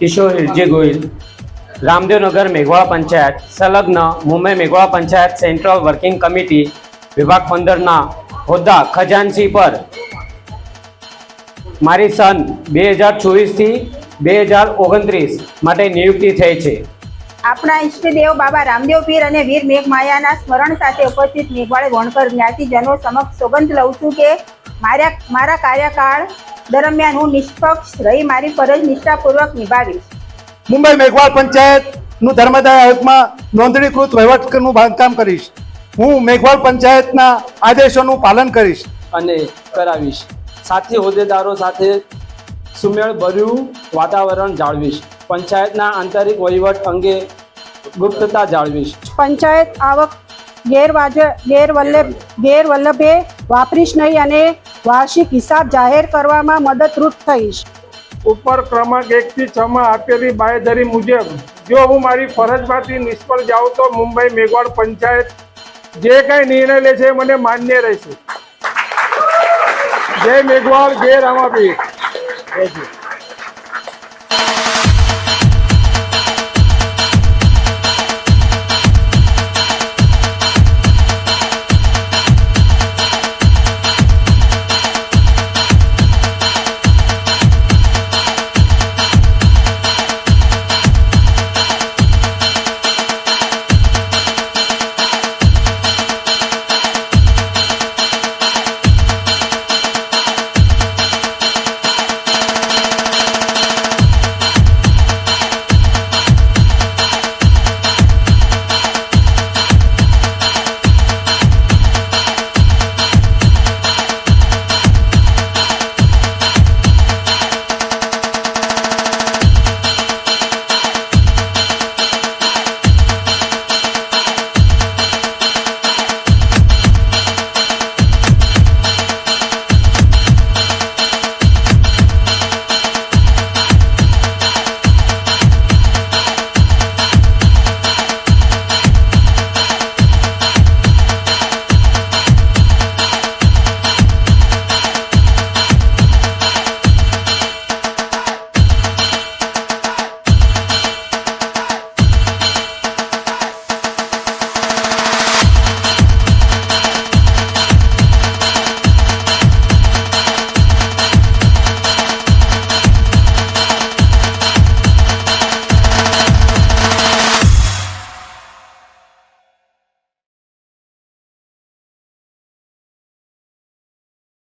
ઈશ્વર હિરજી ગોહિલ, રામદેવનગર મેઘવાળા પંચાયત સંલગ્ન Mumbai Meghwala panchayat central working committee વિભાગ 15ના હોદ્દા ખજાનચી પર મારી સન 2024 થી 2029 માટે નિયુક્તિ થઈ છે। આપણા ઈષ્ટદેવ બાબા રામદેવ પીર અને વીર મેઘમાયાના સ્મરણ સાથે ઉપસ્થિત મેઘવાળી વણકર જ્ઞાતિજનો સમક્ષ સોગંદ લઉં છું કે મારા કાર્યકાળ દરમિયાન હું નિષ્પક્ષ રહી મારી ફરજ નિષ્ઠાપૂર્વક નિભાવીશ। મુંબઈ મેઘવાળ પંચાયતનું ધર્મદાય આયોગમાં નોંધણીકૃત વહીવટનું બાંધકામ કરીશ। હું મેઘવાળ પંચાયતના આદેશોનું પાલન કરીશ અને કરાવીશ। સાથી હોદ્દેદારો સાથે સુમેળભર્યું વાતાવરણ જાળવીશ। પંચાયતના આંતરિક વહીવટ અંગે ગુપ્તતા જાળવીશ। પંચાયત આવક ગેરવલ્લભે વાપરીશ નહીં અને વાર્ષિક હિસાબ જાહેર કરવામાં મદદરૂપ થઈશ। ઉપર ક્રમાંક 1 થી 6 માં આપેલી બાંયધરી મુજબ જો હું મારી ફરજમાંથી નિષ્ફળ જાઉં તો મુંબઈ મેઘવાળ પંચાયત જે કંઈ નિર્ણય લે છે મને માન્ય રહેશે। જય મેઘવાળ, જય રામાપીર।